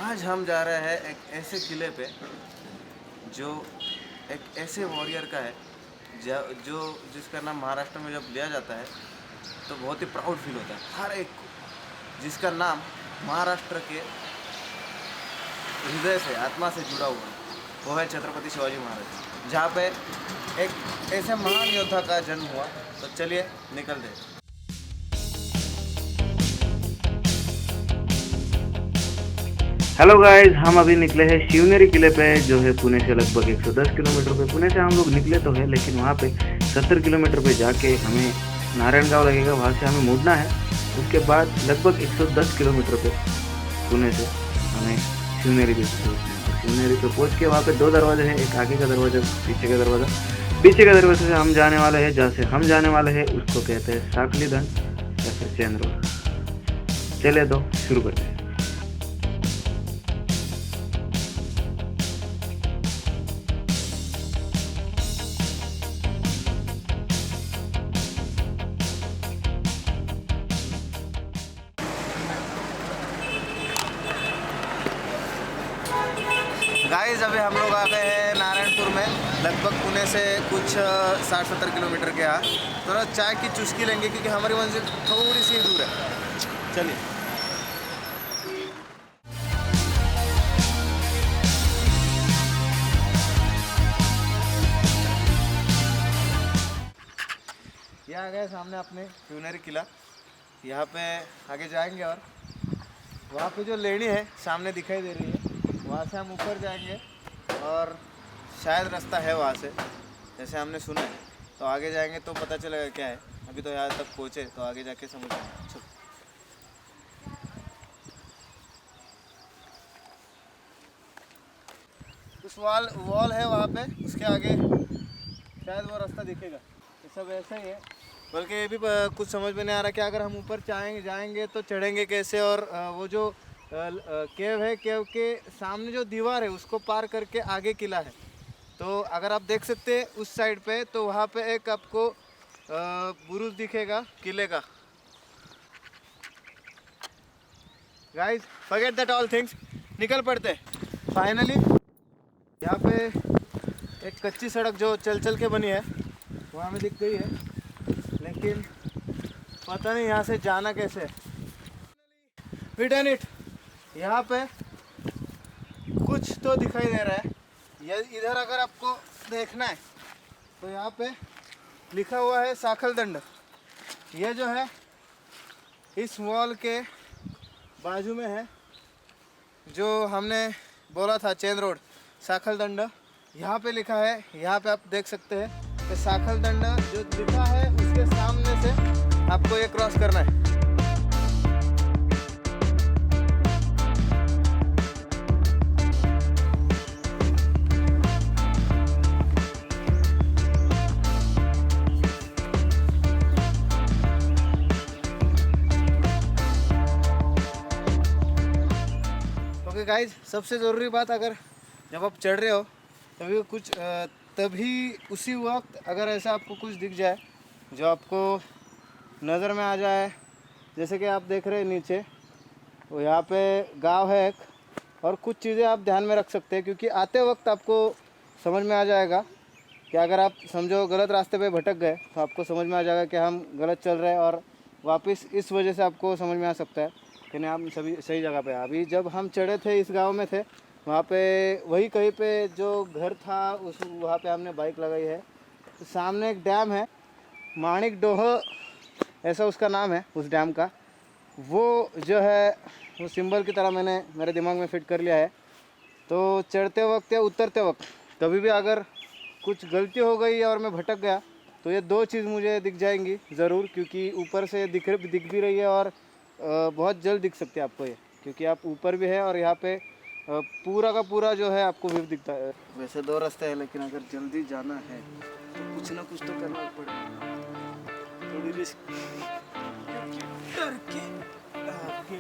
आज हम जा रहे हैं एक ऐसे किले पे जो एक ऐसे वॉरियर का है जो जिसका नाम महाराष्ट्र में जब लिया जाता है तो बहुत ही प्राउड फील होता है हर एक को, जिसका नाम महाराष्ट्र के हृदय से आत्मा से जुड़ा हुआ है। वो है छत्रपति शिवाजी महाराज, जहाँ पे एक ऐसे महान योद्धा का जन्म हुआ। तो चलिए निकलते हैं। हेलो गाइस, हम अभी निकले हैं शिवनेरी किले पे, जो है पुणे से लगभग 110 किलोमीटर पे। पुणे से हम लोग निकले तो है, लेकिन वहाँ पे 70 किलोमीटर पे जाके हमें नारायणगांव लगेगा, वहाँ से हमें मुड़ना है। उसके बाद लगभग 110 किलोमीटर पे पुणे से हमें शिवनेरी पे पहुँचना है। शिवनेरी पे पहुँच के वहाँ पे 2 दरवाजे हैं, एक आगे का दरवाजा, पीछे का दरवाज़ा। पीछे के दरवाजे से हम जाने वाले हैं, जहाँ से हम जाने वाले हैं उसको कहते हैं साखली दंड या फिर चैन रोड। चले तो शुरू करते हैं। गाइस अभी हम लोग आ गए हैं नारायणपुर में, लगभग पुणे से कुछ 60-70 किलोमीटर के यहाँ। थोड़ा चाय की चुस्की लेंगे क्योंकि हमारी मंजिल थोड़ी सी दूर है। चलिए। ये आ गए सामने अपने शिवनेरी किला। यहाँ पे आगे जाएंगे और वहाँ पे जो लेनी है सामने दिखाई दे रही है, वहाँ से हम ऊपर जाएंगे और शायद रास्ता है वहाँ से, जैसे हमने सुना है। तो आगे जाएंगे तो पता चलेगा क्या है। अभी तो यहाँ तक पहुँचे तो आगे जाके समझ आएगा। चलो। उस वॉल है वहाँ पे, उसके आगे शायद वो रास्ता दिखेगा। ये सब ऐसा ही है, बल्कि ये भी कुछ समझ में नहीं आ रहा कि अगर हम ऊपर जाएंगे तो चढ़ेंगे कैसे। और वो जो केव है, केव के सामने जो दीवार है उसको पार करके आगे किला है। तो अगर आप देख सकते हैं उस साइड पे, तो वहाँ पे एक आपको बुरुज दिखेगा किले का। Guys forget that all things, निकल पड़ते फाइनली। यहाँ पे एक कच्ची सड़क जो चल के बनी है वो हमें दिख गई है, लेकिन पता नहीं यहाँ से जाना कैसे है। We done it. यहाँ पे कुछ तो दिखाई दे रहा है। इधर अगर आपको देखना है तो यहाँ पे लिखा हुआ है साखल दंड। ये जो है इस वॉल के बाजू में है, जो हमने बोला था चैन रोड, साखल दंड यहाँ पे लिखा है। यहाँ पे आप देख सकते हैं कि साखल दंड जो लिखा है उसके सामने से आपको ये क्रॉस करना है। ओके गाइज, सबसे ज़रूरी बात, अगर जब आप चढ़ रहे हो तभी उसी वक्त अगर ऐसा आपको कुछ दिख जाए जो आपको नज़र में आ जाए, जैसे कि आप देख रहे हैं नीचे, वो यहाँ पे गांव है एक, और कुछ चीज़ें आप ध्यान में रख सकते हैं, क्योंकि आते वक्त आपको समझ में आ जाएगा कि अगर आप समझो गलत रास्ते पे भटक गए तो आपको समझ में आ जाएगा कि हम गलत चल रहे हैं, और वापस इस वजह से आपको समझ में आ सकता है कि नहीं आप सभी सही जगह पे। अभी जब हम चढ़े थे, इस गांव में थे, वहाँ पे वही कहीं पे जो घर था उस वहाँ पे हमने बाइक लगाई है। तो सामने एक डैम है, माणिक डोह ऐसा उसका नाम है उस डैम का। वो जो है वो सिंबल की तरह मैंने मेरे दिमाग में फिट कर लिया है। तो चढ़ते वक्त या उतरते वक्त कभी भी अगर कुछ गलती हो गई और मैं भटक गया तो ये 2 चीज़ मुझे दिख जाएंगी ज़रूर, क्योंकि ऊपर से दिख भी रही है और बहुत जल्द दिख सकती है आपको ये, क्योंकि आप ऊपर भी है और यहाँ पे पूरा का पूरा जो है आपको व्यू दिखता है। वैसे 2 रास्ते हैं, लेकिन अगर जल्दी जाना है तो कुछ ना कुछ तो करना पड़ेगा। थोड़ी रिस्क करके आगे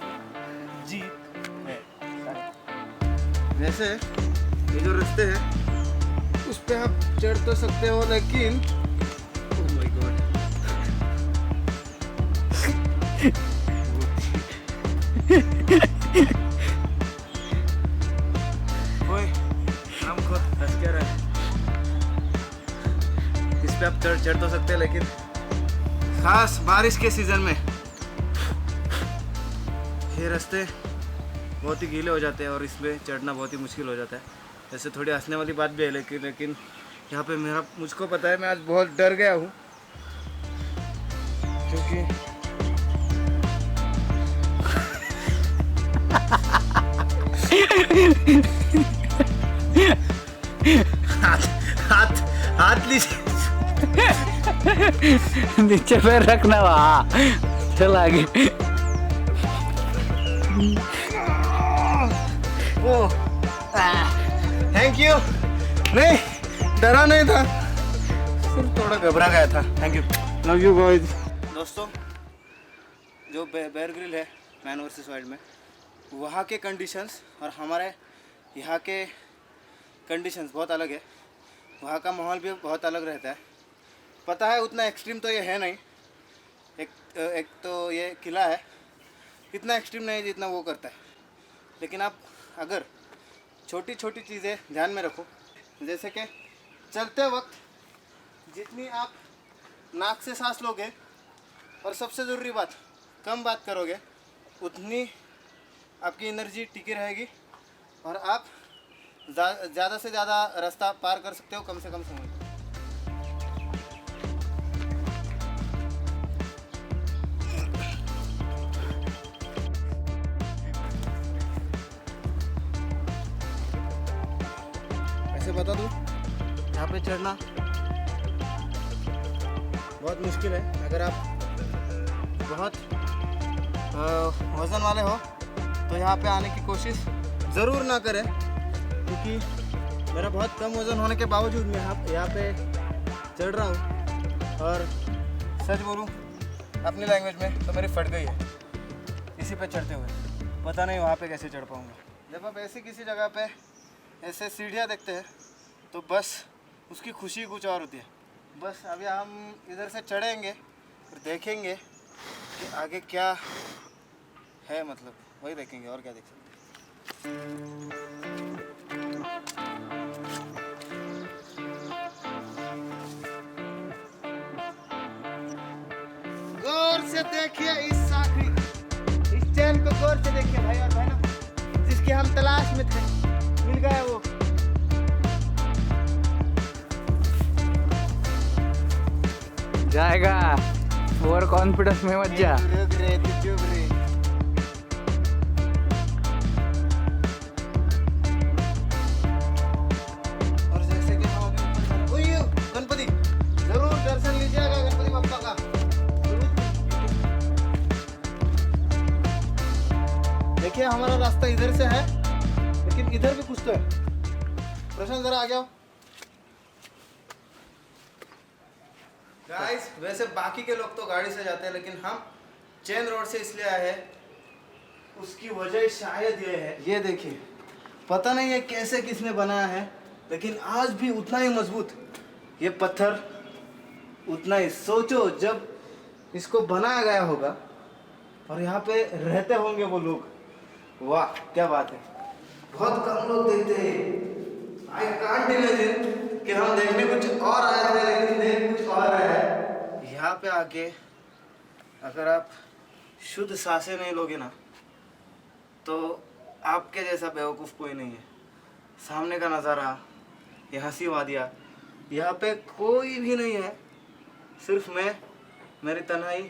जीत है। वैसे ये जो रास्ते हैं उस पे आप चढ़ तो सकते हो, लेकिन ओह माय गॉड, आप चढ़ तो सकते हैं, लेकिन खास बारिश के सीज़न में ये रास्ते बहुत ही गीले हो जाते हैं और इसमें चढ़ना बहुत ही मुश्किल हो जाता है। ऐसे थोड़ी हंसने वाली बात भी है, लेकिन यहाँ पे मुझको पता है मैं आज बहुत डर गया हूँ, क्योंकि हाथ लीजिए, नीचे पैर रखना वहाँ, चल आगे। Thank you. नहीं, डरा नहीं था, सिर्फ थोड़ा घबरा गया था। Thank you, love you guys. दोस्तों, जो बेयर ग्रिल है मैन वर्सेस वाइल्ड में, वहाँ के कंडीशंस और हमारे यहाँ के कंडीशंस बहुत अलग है। वहाँ का माहौल भी बहुत अलग रहता है। पता है उतना एक्सट्रीम तो ये है नहीं, एक तो ये किला है, इतना एक्सट्रीम नहीं जितना वो करता है। लेकिन आप अगर छोटी छोटी चीज़ें ध्यान में रखो, जैसे कि चलते वक्त जितनी आप नाक से सांस लोगे और सबसे ज़रूरी बात कम बात करोगे, उतनी आपकी एनर्जी टिकी रहेगी और आप ज़्यादा से ज़्यादा रास्ता पार कर सकते हो कम से कम समय में। ऐसे बता दूँ, यहाँ पे चढ़ना बहुत मुश्किल है। अगर आप बहुत वज़न वाले हो तो यहाँ पे आने की कोशिश ज़रूर ना करें, क्योंकि मेरा बहुत कम वज़न होने के बावजूद मैं यहाँ पे चढ़ रहा हूँ। और सच बोलूँ अपनी लैंग्वेज में तो मेरी फट गई है इसी पे चढ़ते हुए। पता नहीं वहाँ पे कैसे चढ़ पाऊँगा। जब आप ऐसी किसी जगह पे ऐसे सीढ़ियाँ देखते हैं तो बस उसकी खुशी कुछ और होती है। बस अभी हम इधर से चढ़ेंगे और देखेंगे कि आगे क्या है, मतलब वही देखेंगे और क्या देख सकते हैं। गौर से देखिए इस साखी, इस चैन को गौर से देखिए भाई और बहनों, जिसकी हम तलाश में थे, मिल गया वो। जाएगा, ओवर कॉन्फिडेंस में मत जा। रुक रे, तू चुप रे। और जैसे कि हम अभी ऊपर ओए गणपति, जरूर दर्शन लीजिएगा गणपति बप्पा का। देखिए हमारा रास्ता इधर से है, लेकिन इधर भी कुछ तो है। प्रशांत जरा आ जाओ। गाइस, वैसे बाकी के लोग तो गाड़ी से जाते हैं, लेकिन हम चेन रोड से इसलिए आए हैं, उसकी वजह शायद ये है, ये देखिए, पता नहीं है कैसे किसने बनाया है, लेकिन आज भी उतना ही मजबूत ये पत्थर, उतना ही। सोचो जब इसको बनाया गया होगा और यहाँ पे रहते होंगे वो लोग, वाह क्या बात है। बहुत कम लोग देखते हैं। आई कांट इमेजिन कि हम देखने कुछ और आए थे, लेकिन देख कुछ और आया है। यहाँ पे आके अगर आप शुद्ध सांसें नहीं लोगे ना, तो आपके जैसा बेवकूफ़ कोई नहीं है। सामने का नज़ारा, ये हंसी वादियाँ, यहाँ पे कोई भी नहीं है, सिर्फ मैं, मेरी तन्हाई,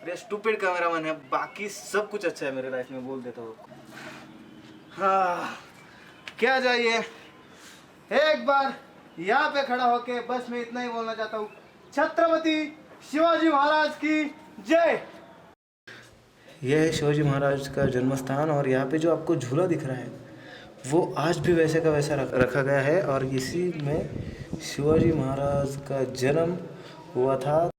ये स्टूपिड कैमरामैन है। बाकी सब कुछ अच्छा है मेरे लाइफ में, बोल देता हूँ। हाँ, क्या चाहिए, एक बार यहाँ पे खड़ा होके बस मैं इतना ही बोलना चाहता हूँ, छत्रपति शिवाजी महाराज की जय। यह है शिवाजी महाराज का जन्म स्थान, और यहाँ पे जो आपको झूला दिख रहा है वो आज भी वैसे का वैसा रखा गया है। और इसी में शिवाजी महाराज का जन्म हुआ था